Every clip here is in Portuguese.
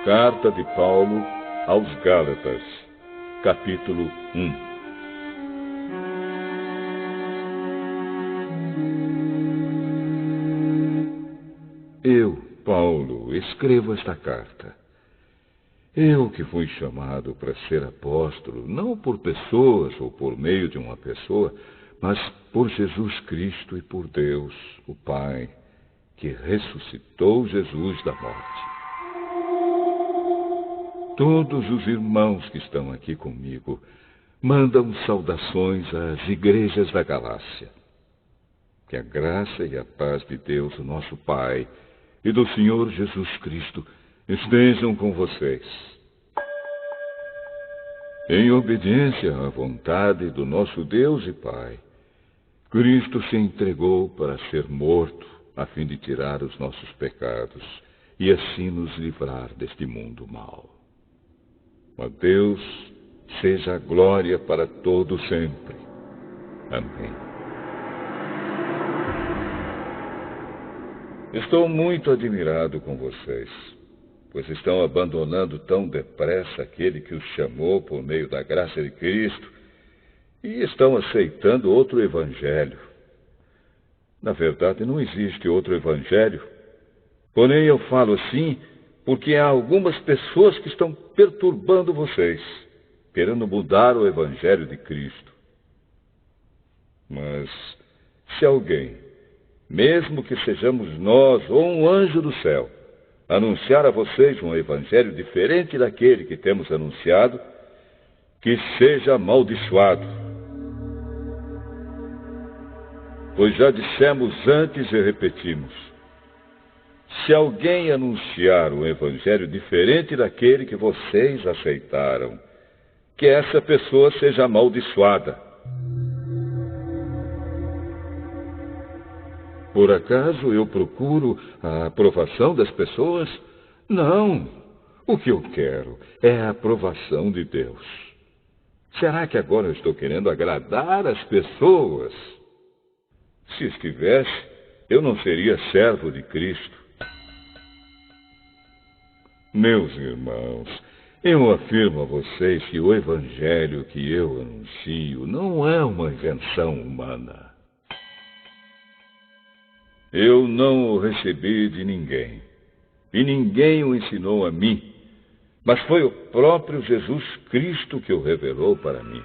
Carta de Paulo aos Gálatas, capítulo 1. Eu, Paulo, escrevo esta carta. Eu que fui chamado para ser apóstolo, não por pessoas ou por meio de uma pessoa, mas por Jesus Cristo e por Deus, o Pai, que ressuscitou Jesus da morte. Todos os irmãos que estão aqui comigo mandam saudações às igrejas da Galácia. Que a graça e a paz de Deus, o nosso Pai, e do Senhor Jesus Cristo estejam com vocês. Em obediência à vontade do nosso Deus e Pai, Cristo se entregou para ser morto, a fim de tirar os nossos pecados e assim nos livrar deste mundo mau. A Deus seja a glória para todo sempre. Amém. Estou muito admirado com vocês, pois estão abandonando tão depressa aquele que os chamou por meio da graça de Cristo e estão aceitando outro evangelho. Na verdade, não existe outro evangelho, porém eu falo assim porque há algumas pessoas que estão perturbando vocês, querendo mudar o evangelho de Cristo. Mas se alguém, mesmo que sejamos nós ou um anjo do céu, anunciar a vocês um evangelho diferente daquele que temos anunciado, que seja amaldiçoado. Pois já dissemos antes e repetimos: se alguém anunciar um evangelho diferente daquele que vocês aceitaram, que essa pessoa seja amaldiçoada. Por acaso eu procuro a aprovação das pessoas? Não. O que eu quero é a aprovação de Deus. Será que agora eu estou querendo agradar as pessoas? Se estivesse, eu não seria servo de Cristo. Meus irmãos, eu afirmo a vocês que o evangelho que eu anuncio não é uma invenção humana. Eu não o recebi de ninguém, e ninguém o ensinou a mim, mas foi o próprio Jesus Cristo que o revelou para mim.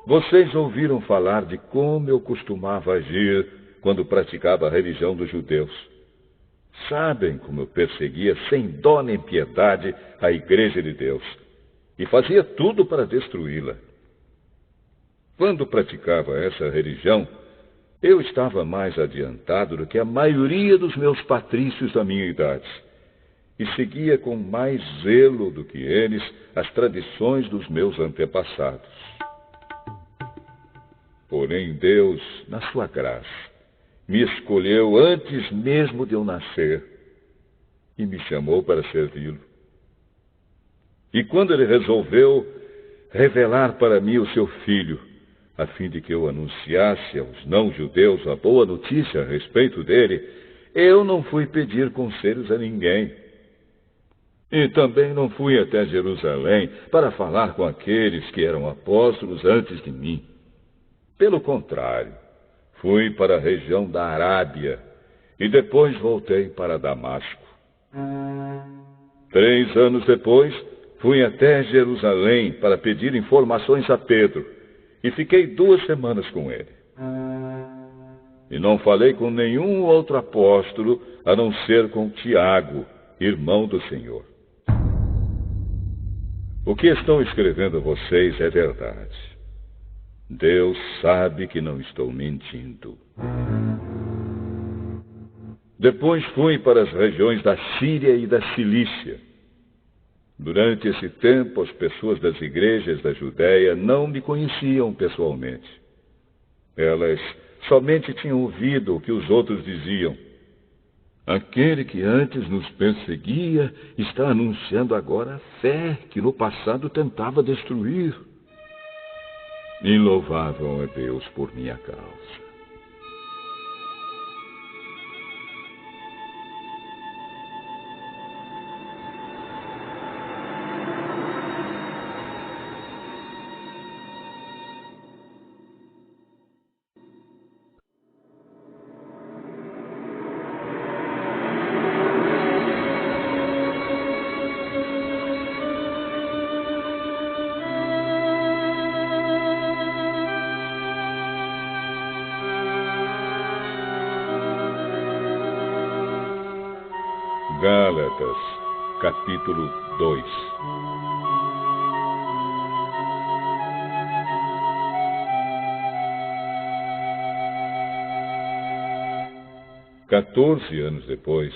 Vocês ouviram falar de como eu costumava agir quando praticava a religião dos judeus. Sabem como eu perseguia sem dó nem piedade a igreja de Deus, e fazia tudo para destruí-la. Quando praticava essa religião, eu estava mais adiantado do que a maioria dos meus patrícios da minha idade, e seguia com mais zelo do que eles as tradições dos meus antepassados. Porém, Deus, na sua graça, me escolheu antes mesmo de eu nascer e me chamou para servi-lo. E quando ele resolveu revelar para mim o seu Filho, a fim de que eu anunciasse aos não-judeus a boa notícia a respeito dele, eu não fui pedir conselhos a ninguém. E também não fui até Jerusalém para falar com aqueles que eram apóstolos antes de mim. Pelo contrário, fui para a região da Arábia e depois voltei para Damasco. 3 anos depois, fui até Jerusalém para pedir informações a Pedro e fiquei 2 semanas com ele. E não falei com nenhum outro apóstolo a não ser com Tiago, irmão do Senhor. O que estou escrevendo a vocês é verdade. Deus sabe que não estou mentindo. Depois fui para as regiões da Síria e da Cilícia. Durante esse tempo, as pessoas das igrejas da Judéia não me conheciam pessoalmente. Elas somente tinham ouvido o que os outros diziam. Aquele que antes nos perseguia está anunciando agora a fé que no passado tentava destruir. E louvável é Deus por minha causa. Gálatas, capítulo 2. Quatorze anos depois,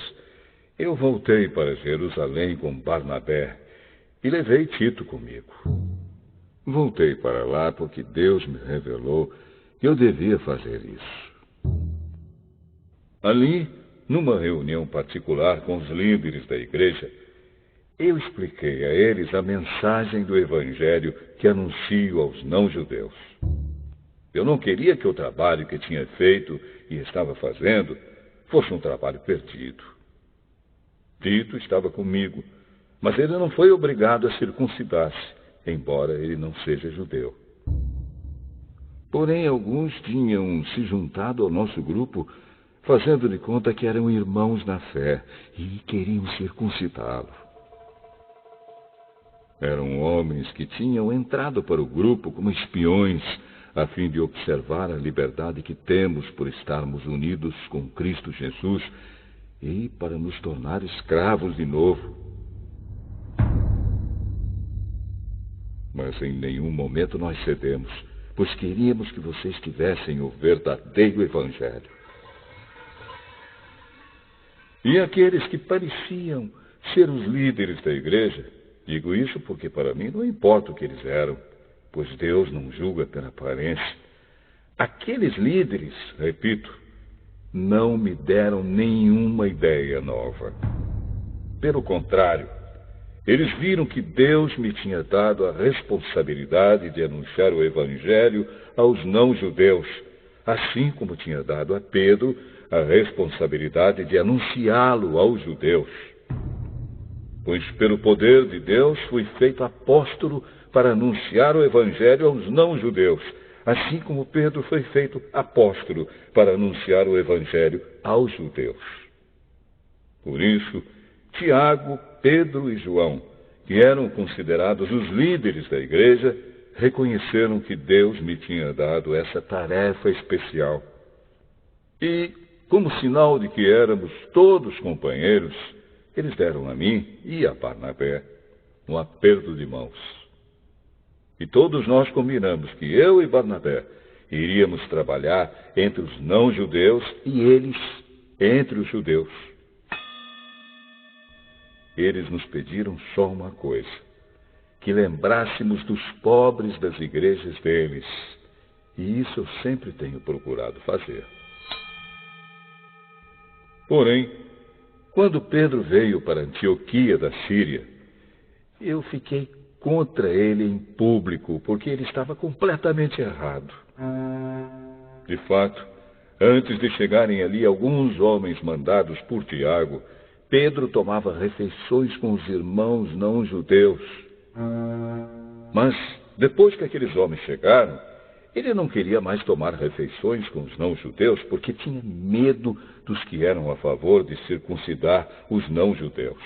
eu voltei para Jerusalém com Barnabé e levei Tito comigo. Voltei para lá porque Deus me revelou que eu devia fazer isso. Ali, numa reunião particular com os líderes da igreja, eu expliquei a eles a mensagem do Evangelho que anuncio aos não-judeus. Eu não queria que o trabalho que tinha feito e estava fazendo fosse um trabalho perdido. Tito estava comigo, mas ele não foi obrigado a circuncidar-se, embora ele não seja judeu. Porém, alguns tinham se juntado ao nosso grupo, fazendo de conta que eram irmãos na fé e queriam circuncidá-lo. Eram homens que tinham entrado para o grupo como espiões, a fim de observar a liberdade que temos por estarmos unidos com Cristo Jesus e para nos tornar escravos de novo. Mas em nenhum momento nós cedemos, pois queríamos que vocês tivessem o verdadeiro Evangelho. E aqueles que pareciam ser os líderes da igreja, digo isso porque para mim não importa o que eles eram, pois Deus não julga pela aparência. Aqueles líderes, repito, não me deram nenhuma ideia nova. Pelo contrário, eles viram que Deus me tinha dado a responsabilidade de anunciar o Evangelho aos não-judeus, assim como tinha dado a Pedro a responsabilidade de anunciá-lo aos judeus. Pois pelo poder de Deus fui feito apóstolo para anunciar o Evangelho aos não-judeus, assim como Pedro foi feito apóstolo para anunciar o Evangelho aos judeus. Por isso, Tiago, Pedro e João, que eram considerados os líderes da igreja, reconheceram que Deus me tinha dado essa tarefa especial. E, como sinal de que éramos todos companheiros, eles deram a mim e a Barnabé um aperto de mãos. E todos nós combinamos que eu e Barnabé iríamos trabalhar entre os não-judeus e eles entre os judeus. Eles nos pediram só uma coisa, que lembrássemos dos pobres das igrejas deles. E isso eu sempre tenho procurado fazer. Porém, quando Pedro veio para Antioquia da Síria, eu fiquei contra ele em público, porque ele estava completamente errado. De fato, antes de chegarem ali alguns homens mandados por Tiago, Pedro tomava refeições com os irmãos não-judeus. Mas, depois que aqueles homens chegaram, ele não queria mais tomar refeições com os não-judeus, porque tinha medo dos que eram a favor de circuncidar os não-judeus.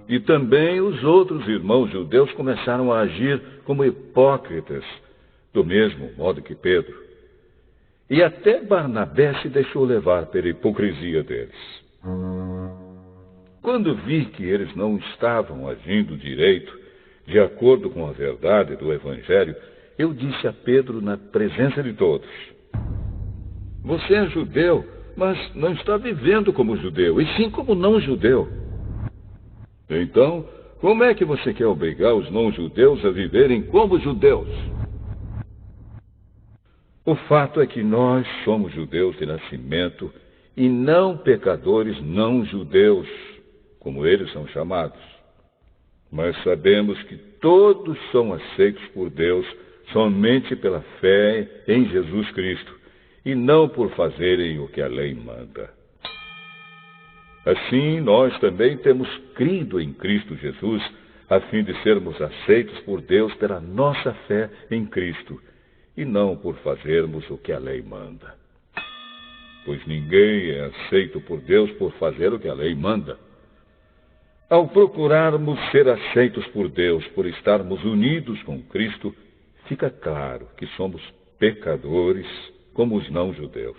E também os outros irmãos judeus começaram a agir como hipócritas, do mesmo modo que Pedro. E até Barnabé se deixou levar pela hipocrisia deles. Quando vi que eles não estavam agindo direito, de acordo com a verdade do Evangelho, eu disse a Pedro na presença de todos: você é judeu, mas não está vivendo como judeu, e sim como não-judeu. Então, como é que você quer obrigar os não-judeus a viverem como judeus? O fato é que nós somos judeus de nascimento e não pecadores não-judeus, como eles são chamados. Mas sabemos que todos são aceitos por Deus somente pela fé em Jesus Cristo, e não por fazerem o que a lei manda. Assim, nós também temos crido em Cristo Jesus, a fim de sermos aceitos por Deus pela nossa fé em Cristo, e não por fazermos o que a lei manda. Pois ninguém é aceito por Deus por fazer o que a lei manda. Ao procurarmos ser aceitos por Deus por estarmos unidos com Cristo, fica claro que somos pecadores como os não-judeus.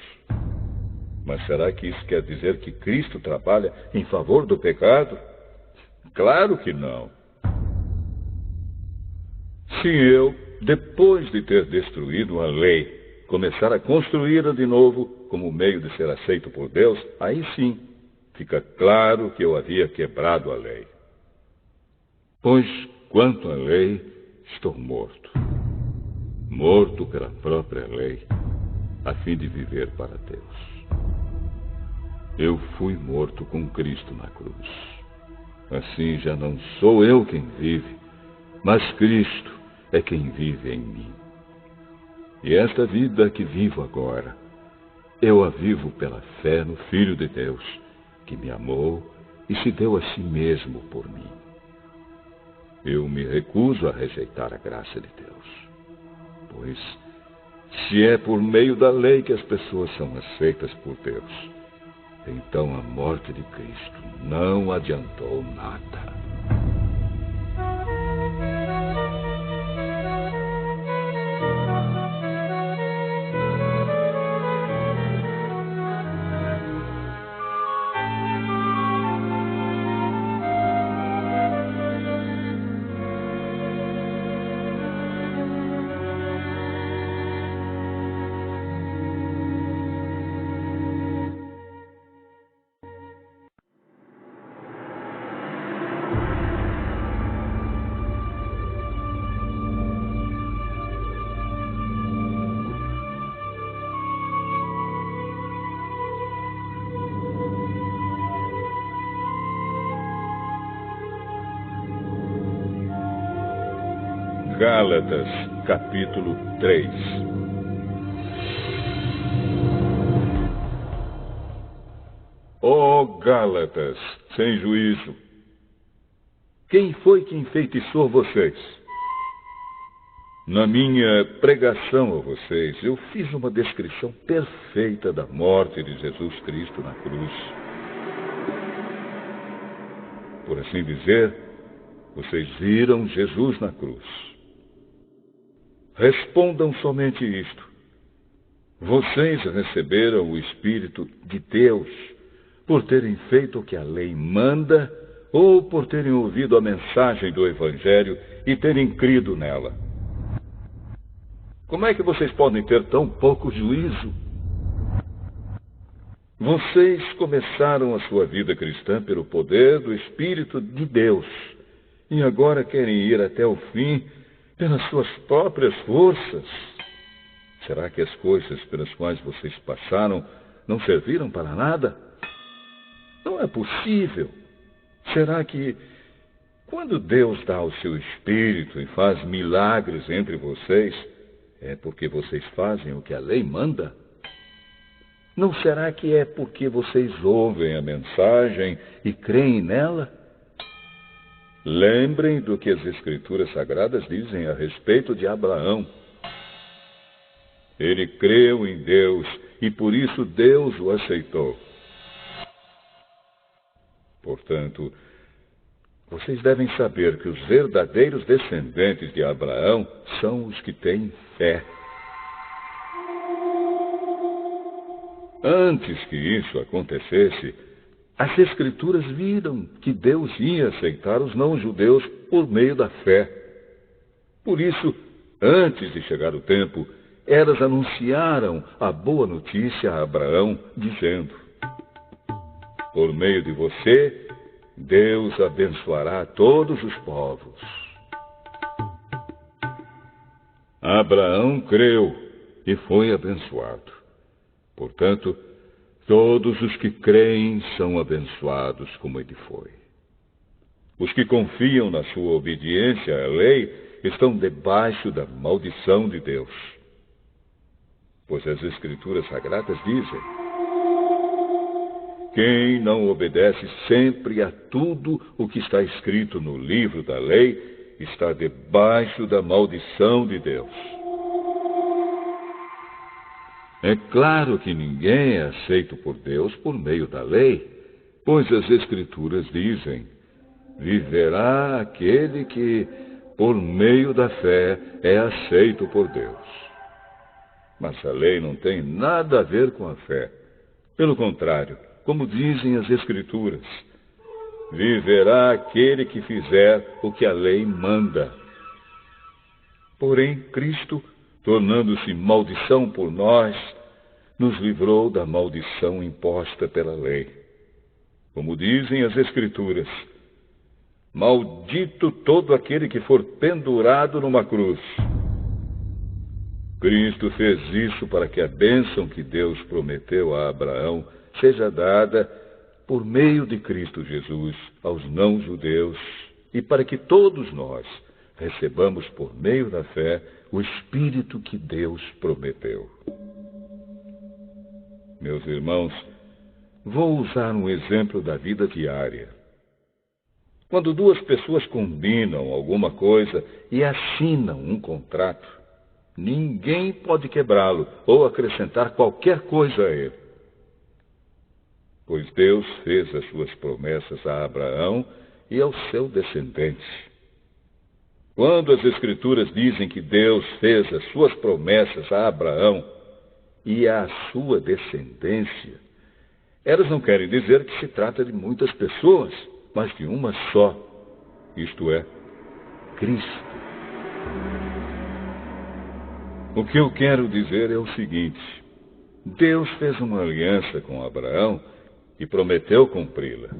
Mas será que isso quer dizer que Cristo trabalha em favor do pecado? Claro que não. Se eu, depois de ter destruído a lei, começar a construí-la de novo como meio de ser aceito por Deus, aí sim fica claro que eu havia quebrado a lei. Pois, quanto à lei, estou morto. Morto pela própria lei, a fim de viver para Deus. Eu fui morto com Cristo na cruz. Assim já não sou eu quem vive, mas Cristo é quem vive em mim. E esta vida que vivo agora, eu a vivo pela fé no Filho de Deus, que me amou e se deu a si mesmo por mim. Eu me recuso a rejeitar a graça de Deus. Pois, se é por meio da lei que as pessoas são aceitas por Deus, então a morte de Cristo não adiantou nada. Gálatas, capítulo 3. Ó Gálatas, sem juízo! Quem foi que enfeitiçou vocês? Na minha pregação a vocês, eu fiz uma descrição perfeita da morte de Jesus Cristo na cruz. Por assim dizer, vocês viram Jesus na cruz. Respondam somente isto. Vocês receberam o Espírito de Deus por terem feito o que a lei manda ou por terem ouvido a mensagem do Evangelho e terem crido nela? Como é que vocês podem ter tão pouco juízo? Vocês começaram a sua vida cristã pelo poder do Espírito de Deus e agora querem ir até o fim pelas suas próprias forças. Será que as coisas pelas quais vocês passaram não serviram para nada? Não é possível. Será que, quando Deus dá o seu Espírito e faz milagres entre vocês, é porque vocês fazem o que a lei manda? Não será que é porque vocês ouvem a mensagem e creem nela? Lembrem do que as Escrituras Sagradas dizem a respeito de Abraão. Ele creu em Deus e por isso Deus o aceitou. Portanto, vocês devem saber que os verdadeiros descendentes de Abraão são os que têm fé. Antes que isso acontecesse, as Escrituras viram que Deus ia aceitar os não-judeus por meio da fé. Por isso, antes de chegar o tempo, elas anunciaram a boa notícia a Abraão, dizendo: por meio de você, Deus abençoará todos os povos. Abraão creu e foi abençoado. Portanto, todos os que creem são abençoados como ele foi. Os que confiam na sua obediência à lei estão debaixo da maldição de Deus. Pois as Escrituras Sagradas dizem: quem não obedece sempre a tudo o que está escrito no livro da lei está debaixo da maldição de Deus. É claro que ninguém é aceito por Deus por meio da lei, pois as Escrituras dizem: viverá aquele que, por meio da fé, é aceito por Deus. Mas a lei não tem nada a ver com a fé. Pelo contrário, como dizem as Escrituras, viverá aquele que fizer o que a lei manda. Porém, Cristo, tornando-se maldição por nós, nos livrou da maldição imposta pela lei. Como dizem as Escrituras, maldito todo aquele que for pendurado numa cruz. Cristo fez isso para que a bênção que Deus prometeu a Abraão seja dada por meio de Cristo Jesus aos não-judeus e para que todos nós recebamos por meio da fé o Espírito que Deus prometeu. Meus irmãos, vou usar um exemplo da vida diária. Quando duas pessoas combinam alguma coisa e assinam um contrato, ninguém pode quebrá-lo ou acrescentar qualquer coisa a ele. Pois Deus fez as suas promessas a Abraão e ao seu descendente. Quando as Escrituras dizem que Deus fez as suas promessas a Abraão e à sua descendência, elas não querem dizer que se trata de muitas pessoas, mas de uma só, isto é, Cristo. O que eu quero dizer é o seguinte: Deus fez uma aliança com Abraão e prometeu cumpri-la.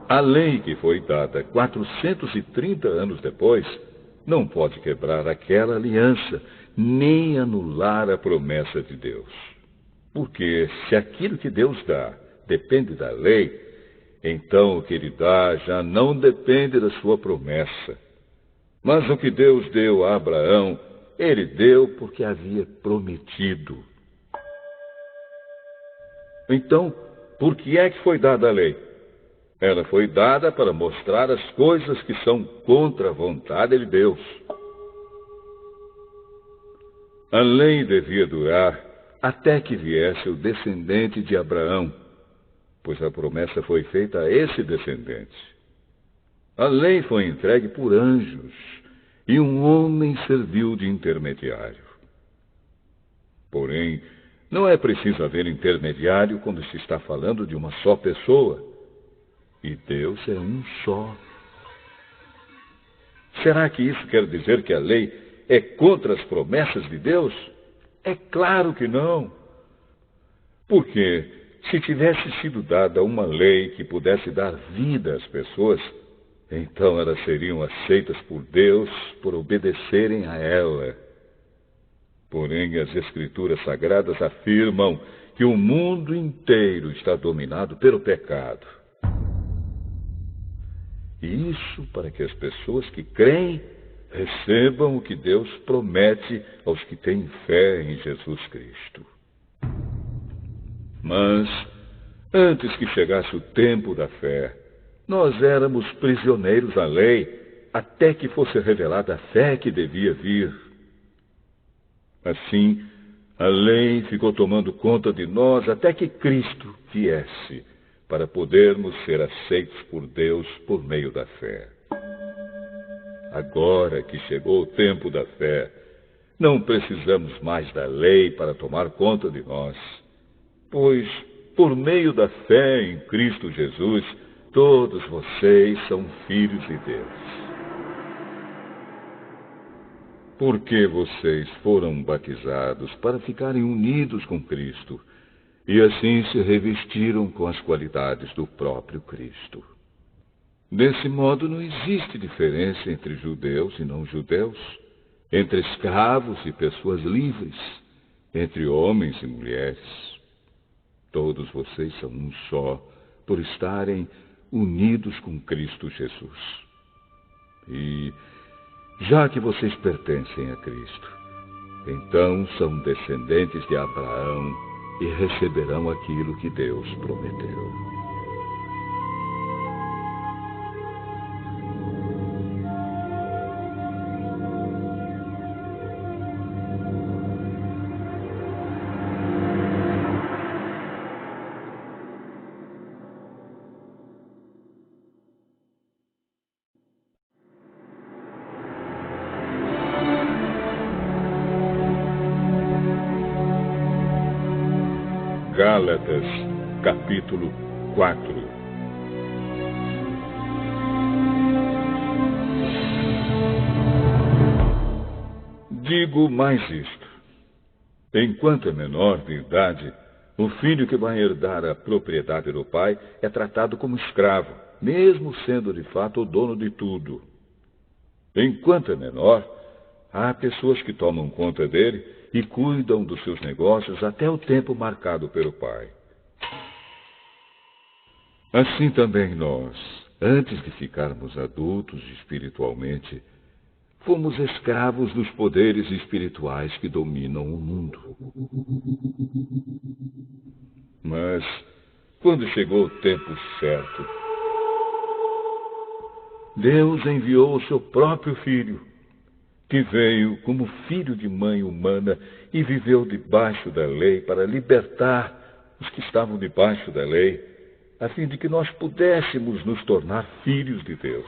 A lei que foi dada 430 anos depois não pode quebrar aquela aliança, nem anular a promessa de Deus. Porque se aquilo que Deus dá depende da lei, então o que Ele dá já não depende da sua promessa. Mas o que Deus deu a Abraão, Ele deu porque havia prometido. Então, por que é que foi dada a lei? Ela foi dada para mostrar as coisas que são contra a vontade de Deus. A lei devia durar até que viesse o descendente de Abraão, pois a promessa foi feita a esse descendente. A lei foi entregue por anjos e um homem serviu de intermediário. Porém, não é preciso haver intermediário quando se está falando de uma só pessoa. E Deus é um só. Será que isso quer dizer que a lei é contra as promessas de Deus? É claro que não. Porque se tivesse sido dada uma lei que pudesse dar vida às pessoas, então elas seriam aceitas por Deus por obedecerem a ela. Porém, as Escrituras Sagradas afirmam que o mundo inteiro está dominado pelo pecado. E isso para que as pessoas que creem recebam o que Deus promete aos que têm fé em Jesus Cristo. Mas, antes que chegasse o tempo da fé, nós éramos prisioneiros da lei, até que fosse revelada a fé que devia vir. Assim, a lei ficou tomando conta de nós até que Cristo viesse, para podermos ser aceitos por Deus por meio da fé. Agora que chegou o tempo da fé, não precisamos mais da lei para tomar conta de nós, pois, por meio da fé em Cristo Jesus, todos vocês são filhos de Deus. Porque vocês foram batizados para ficarem unidos com Cristo, e assim se revestiram com as qualidades do próprio Cristo. Desse modo, não existe diferença entre judeus e não-judeus, entre escravos e pessoas livres, entre homens e mulheres. Todos vocês são um só, por estarem unidos com Cristo Jesus. E, já que vocês pertencem a Cristo, então são descendentes de Abraão e receberão aquilo que Deus prometeu. Gálatas, capítulo 4. Digo mais isto: enquanto é menor de idade, o filho que vai herdar a propriedade do pai é tratado como escravo, mesmo sendo de fato o dono de tudo. Enquanto é menor, há pessoas que tomam conta dele e cuidam dos seus negócios até o tempo marcado pelo pai. Assim também nós, antes de ficarmos adultos espiritualmente, fomos escravos dos poderes espirituais que dominam o mundo. Mas, quando chegou o tempo certo, Deus enviou o seu próprio Filho, que veio como filho de mãe humana e viveu debaixo da lei para libertar os que estavam debaixo da lei, a fim de que nós pudéssemos nos tornar filhos de Deus.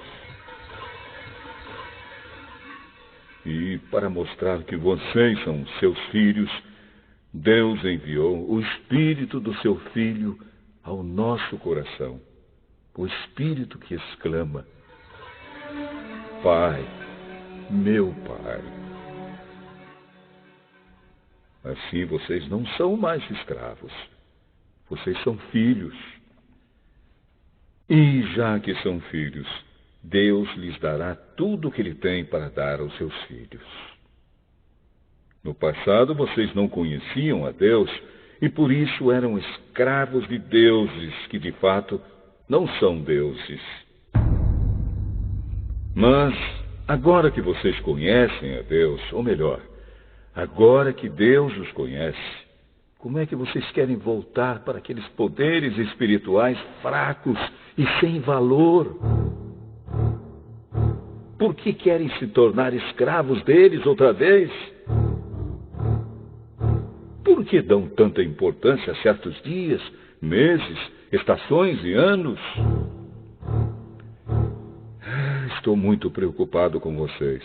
E para mostrar que vocês são seus filhos, Deus enviou o Espírito do seu Filho ao nosso coração. O Espírito que exclama: Pai, meu Pai. Assim vocês não são mais escravos. Vocês são filhos. E já que são filhos, Deus lhes dará tudo o que Ele tem para dar aos seus filhos. No passado, vocês não conheciam a Deus e por isso eram escravos de deuses que, de fato, não são deuses. Mas, agora que vocês conhecem a Deus, ou melhor, agora que Deus os conhece, como é que vocês querem voltar para aqueles poderes espirituais fracos e sem valor? Por que querem se tornar escravos deles outra vez? Por que dão tanta importância a certos dias, meses, estações e anos? Estou muito preocupado com vocês.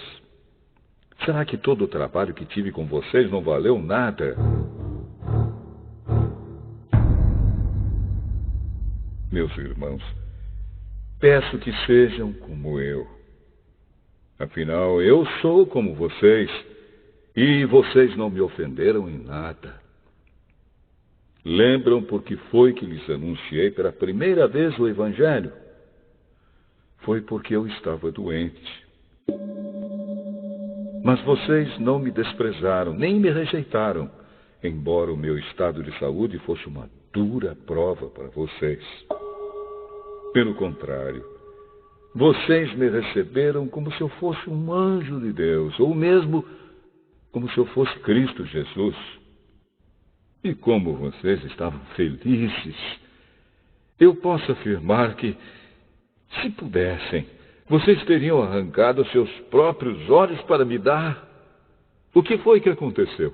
Será que todo o trabalho que tive com vocês não valeu nada? Meus irmãos, peço que sejam como eu. Afinal, eu sou como vocês, e vocês não me ofenderam em nada. Lembram por que foi que lhes anunciei pela primeira vez o Evangelho? Foi porque eu estava doente. Mas vocês não me desprezaram, nem me rejeitaram, embora o meu estado de saúde fosse uma dura prova para vocês. Pelo contrário, vocês me receberam como se eu fosse um anjo de Deus, ou mesmo como se eu fosse Cristo Jesus. E como vocês estavam felizes, eu posso afirmar que, se pudessem, vocês teriam arrancado seus próprios olhos para me dar. O que foi que aconteceu?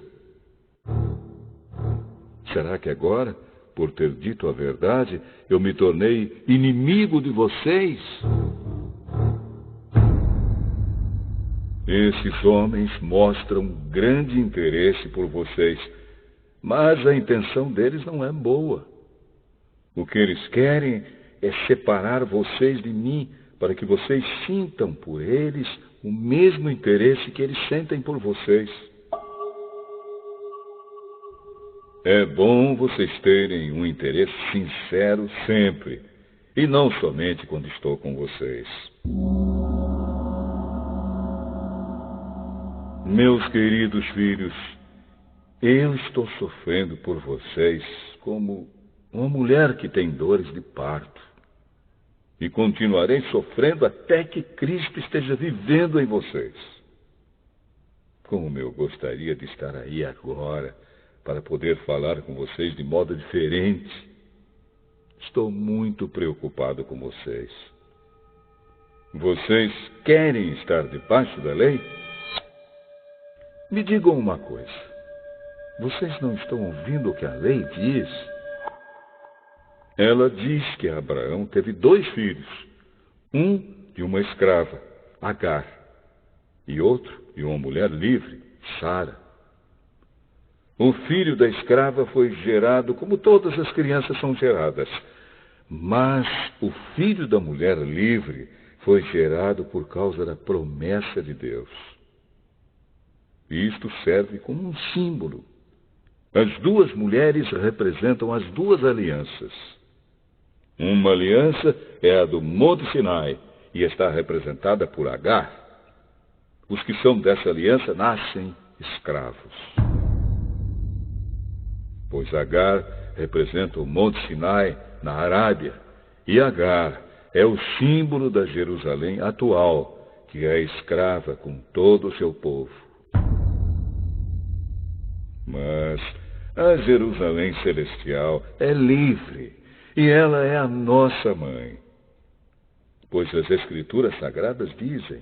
Será que agora, por ter dito a verdade, eu me tornei inimigo de vocês? Esses homens mostram grande interesse por vocês, mas a intenção deles não é boa. O que eles querem é separar vocês de mim, para que vocês sintam por eles o mesmo interesse que eles sentem por vocês. É bom vocês terem um interesse sincero sempre, e não somente quando estou com vocês. Meus queridos filhos, eu estou sofrendo por vocês como uma mulher que tem dores de parto. E continuarei sofrendo até que Cristo esteja vivendo em vocês. Como eu gostaria de estar aí agora, para poder falar com vocês de modo diferente. Estou muito preocupado com vocês. Vocês querem estar debaixo da lei? Me digam uma coisa. Vocês não estão ouvindo o que a lei diz? Ela diz que Abraão teve 2 filhos. Um de uma escrava, Agar, e outro de uma mulher livre, Sara. O filho da escrava foi gerado como todas as crianças são geradas. Mas o filho da mulher livre foi gerado por causa da promessa de Deus. Isto serve como um símbolo. As duas mulheres representam as duas alianças. Uma aliança é a do Monte Sinai e está representada por Agar. Os que são dessa aliança nascem escravos. Pois Agar representa o Monte Sinai na Arábia, e Agar é o símbolo da Jerusalém atual, que é escrava com todo o seu povo. Mas a Jerusalém celestial é livre, e ela é a nossa mãe. Pois as Escrituras Sagradas dizem: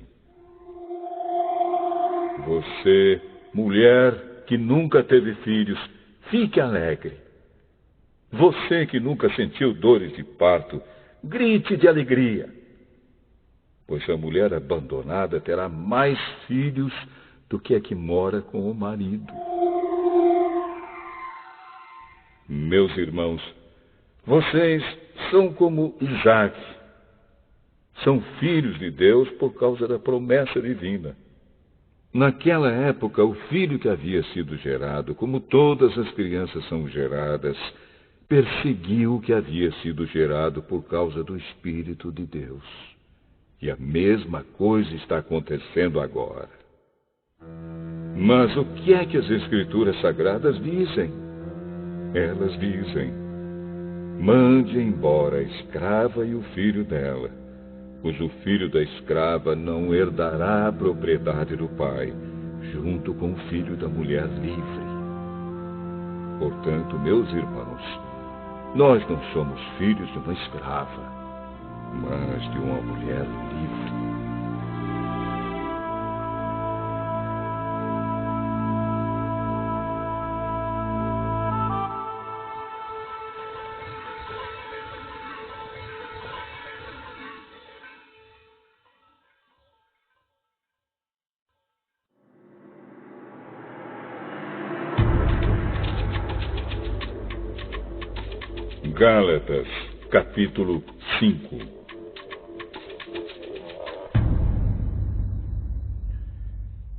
você, mulher que nunca teve filhos, fique alegre. Você que nunca sentiu dores de parto, grite de alegria. Pois a mulher abandonada terá mais filhos do que a que mora com o marido. Meus irmãos, vocês são como Isaac. São filhos de Deus por causa da promessa divina. Naquela época, o filho que havia sido gerado, como todas as crianças são geradas, perseguiu o que havia sido gerado por causa do Espírito de Deus. E a mesma coisa está acontecendo agora. Mas o que é que as Escrituras Sagradas dizem? Elas dizem: mande embora a escrava e o filho dela, pois o filho da escrava não herdará a propriedade do pai, junto com o filho da mulher livre. Portanto, meus irmãos, nós não somos filhos de uma escrava, mas de uma mulher livre. Gálatas, capítulo 5.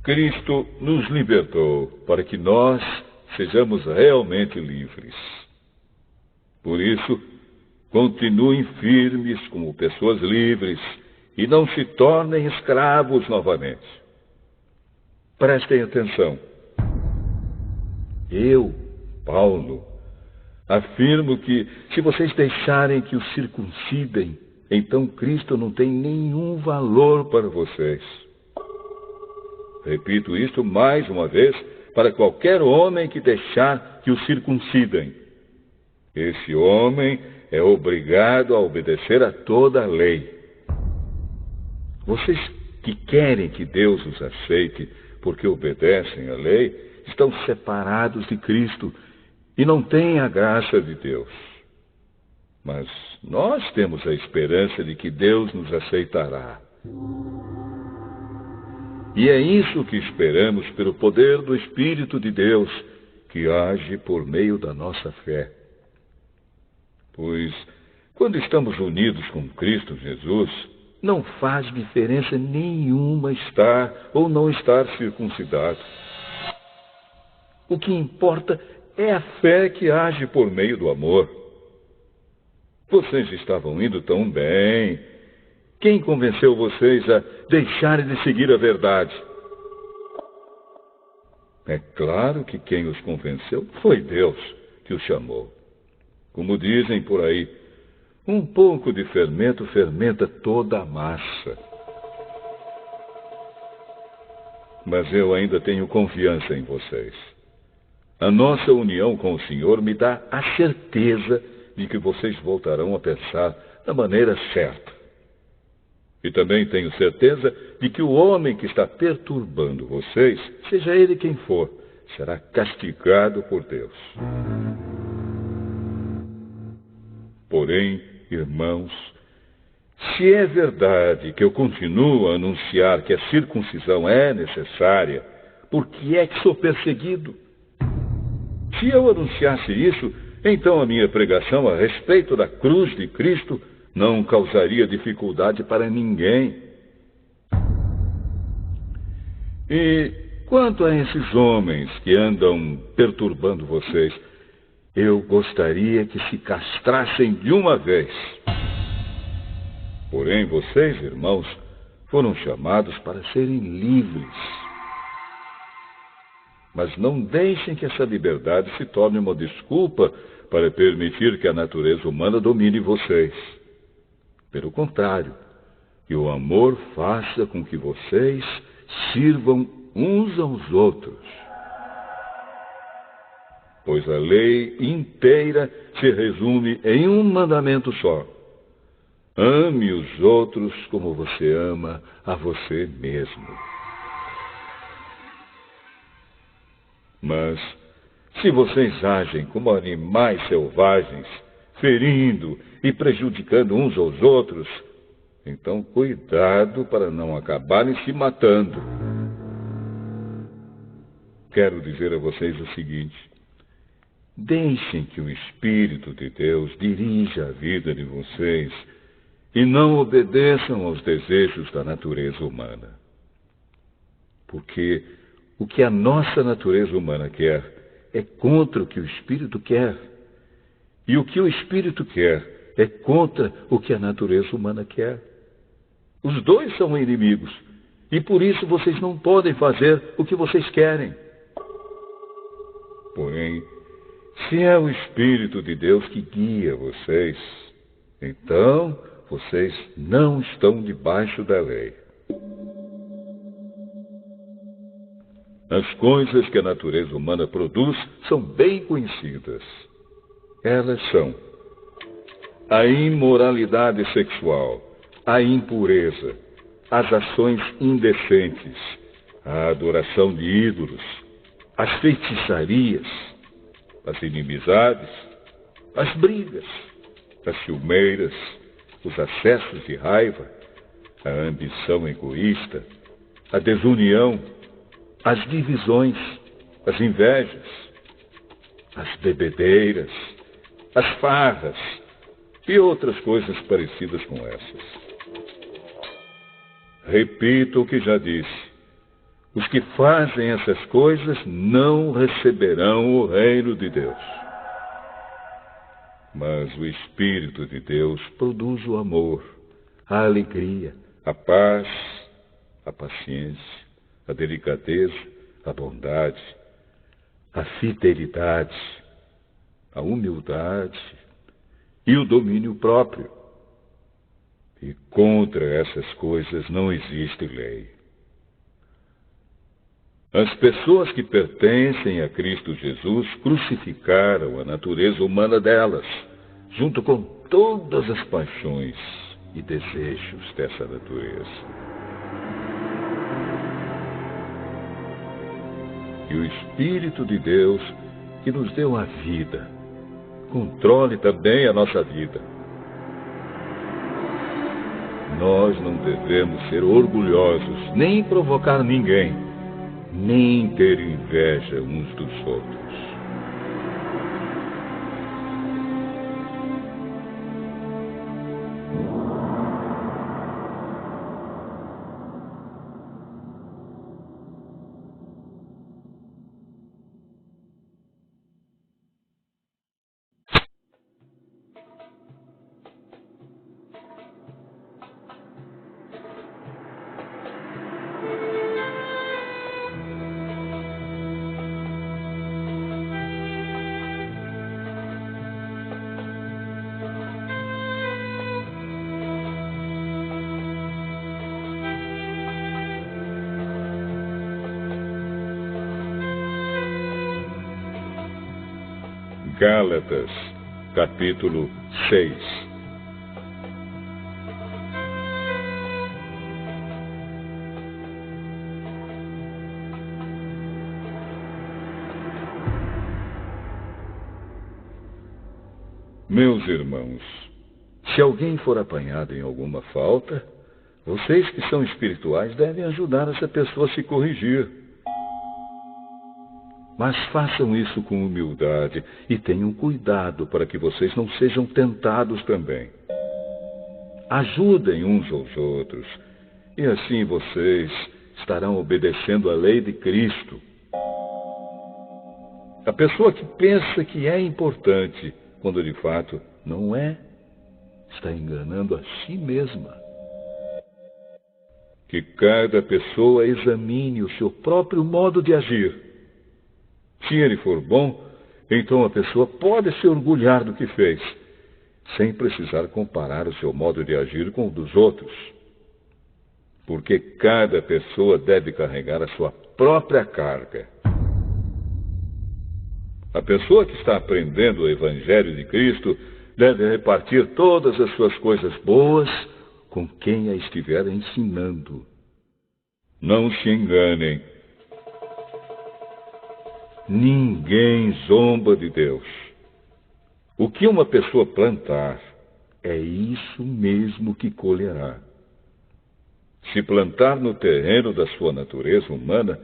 Cristo nos libertou para que nós sejamos realmente livres. Por isso, continuem firmes como pessoas livres e não se tornem escravos novamente. Prestem atenção. Eu, Paulo, afirmo que, se vocês deixarem que os circuncidem, então Cristo não tem nenhum valor para vocês. Repito isto mais uma vez para qualquer homem que deixar que os circuncidem. Esse homem é obrigado a obedecer a toda a lei. Vocês que querem que Deus os aceite porque obedecem à lei, estão separados de Cristo e não têm a graça de Deus. Mas nós temos a esperança de que Deus nos aceitará. E é isso que esperamos pelo poder do Espírito de Deus, que age por meio da nossa fé. Pois, quando estamos unidos com Cristo Jesus, não faz diferença nenhuma estar ou não estar circuncidado. O que importa é a fé que age por meio do amor. Vocês estavam indo tão bem. Quem convenceu vocês a deixarem de seguir a verdade? É claro que quem os convenceu foi Deus que os chamou. Como dizem por aí, um pouco de fermento fermenta toda a massa. Mas eu ainda tenho confiança em vocês. A nossa união com o Senhor me dá a certeza de que vocês voltarão a pensar da maneira certa. E também tenho certeza de que o homem que está perturbando vocês, seja ele quem for, será castigado por Deus. Porém, irmãos, se é verdade que eu continuo a anunciar que a circuncisão é necessária, por que é que sou perseguido? Se eu anunciasse isso, então a minha pregação a respeito da cruz de Cristo não causaria dificuldade para ninguém. E quanto a esses homens que andam perturbando vocês, eu gostaria que se castrassem de uma vez. Porém, vocês, irmãos, foram chamados para serem livres. Mas não deixem que essa liberdade se torne uma desculpa para permitir que a natureza humana domine vocês. Pelo contrário, que o amor faça com que vocês sirvam uns aos outros. Pois a lei inteira se resume em um mandamento só: ame os outros como você ama a você mesmo. Mas, se vocês agem como animais selvagens, ferindo e prejudicando uns aos outros, então cuidado para não acabarem se matando. Quero dizer a vocês o seguinte: deixem que o Espírito de Deus dirija a vida de vocês e não obedeçam aos desejos da natureza humana. Porque o que a nossa natureza humana quer é contra o que o Espírito quer. E o que o Espírito quer é contra o que a natureza humana quer. Os dois são inimigos. E por isso vocês não podem fazer o que vocês querem. Porém, se é o Espírito de Deus que guia vocês, então vocês não estão debaixo da lei. As coisas que a natureza humana produz são bem conhecidas. Elas são a imoralidade sexual, a impureza, as ações indecentes, a adoração de ídolos, as feitiçarias, as inimizades, as brigas, as ciumeiras, os acessos de raiva, a ambição egoísta, a desunião, as divisões, as invejas, as bebedeiras, as farras e outras coisas parecidas com essas. Repito o que já disse: os que fazem essas coisas não receberão o reino de Deus. Mas o Espírito de Deus produz o amor, a alegria, a paz, a paciência, a delicadeza, a bondade, a fidelidade, a humildade e o domínio próprio. E contra essas coisas não existe lei. As pessoas que pertencem a Cristo Jesus crucificaram a natureza humana delas, junto com todas as paixões e desejos dessa natureza. E o Espírito de Deus, que nos deu a vida, controle também a nossa vida. Nós não devemos ser orgulhosos, nem provocar ninguém, nem ter inveja uns dos outros. Gálatas, capítulo 6. Meus irmãos, se alguém for apanhado em alguma falta, vocês que são espirituais devem ajudar essa pessoa a se corrigir. Mas façam isso com humildade e tenham cuidado para que vocês não sejam tentados também. Ajudem uns aos outros, e assim vocês estarão obedecendo à lei de Cristo. A pessoa que pensa que é importante, quando de fato não é, está enganando a si mesma. Que cada pessoa examine o seu próprio modo de agir. Se ele for bom, então a pessoa pode se orgulhar do que fez, sem precisar comparar o seu modo de agir com o dos outros. Porque cada pessoa deve carregar a sua própria carga. A pessoa que está aprendendo o Evangelho de Cristo deve repartir todas as suas coisas boas com quem a estiver ensinando. Não se enganem. Ninguém zomba de Deus. O que uma pessoa plantar, é isso mesmo que colherá. Se plantar no terreno da sua natureza humana,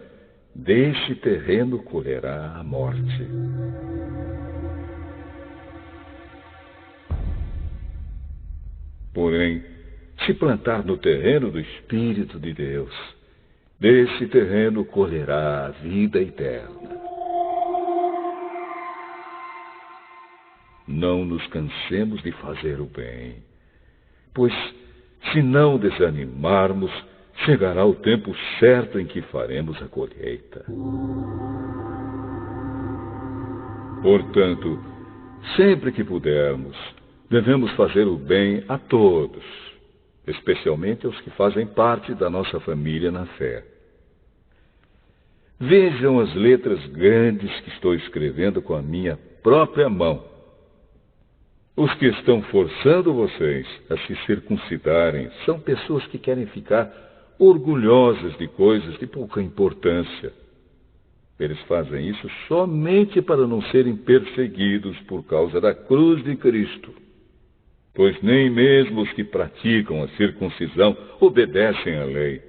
deste terreno colherá a morte. Porém, se plantar no terreno do Espírito de Deus, desse terreno colherá a vida eterna. Não nos cansemos de fazer o bem, pois, se não desanimarmos, chegará o tempo certo em que faremos a colheita. Portanto, sempre que pudermos, devemos fazer o bem a todos, especialmente aos que fazem parte da nossa família na fé. Vejam as letras grandes que estou escrevendo com a minha própria mão. Os que estão forçando vocês a se circuncidarem são pessoas que querem ficar orgulhosas de coisas de pouca importância. Eles fazem isso somente para não serem perseguidos por causa da cruz de Cristo. Pois nem mesmo os que praticam a circuncisão obedecem à lei.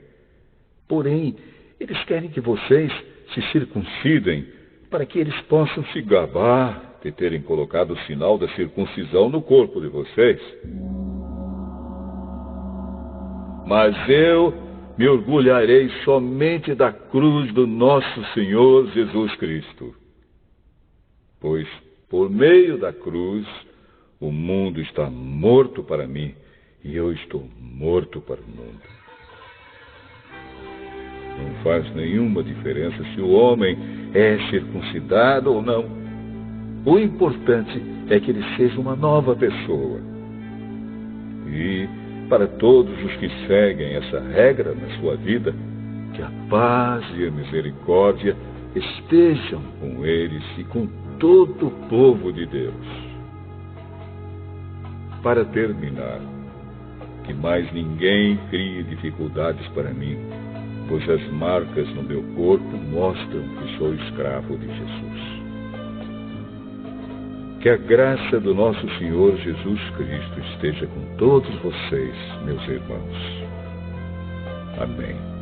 Porém, eles querem que vocês se circuncidem para que eles possam se gabar de terem colocado o sinal da circuncisão no corpo de vocês. Mas eu me orgulharei somente da cruz do nosso Senhor Jesus Cristo. Pois, por meio da cruz, o mundo está morto para mim e eu estou morto para o mundo. Não faz nenhuma diferença se o homem é circuncidado ou não. O importante é que ele seja uma nova pessoa. E, para todos os que seguem essa regra na sua vida, que a paz e a misericórdia estejam com eles e com todo o povo de Deus. Para terminar, que mais ninguém crie dificuldades para mim, pois as marcas no meu corpo mostram que sou escravo de Jesus. Que a graça do nosso Senhor Jesus Cristo esteja com todos vocês, meus irmãos. Amém.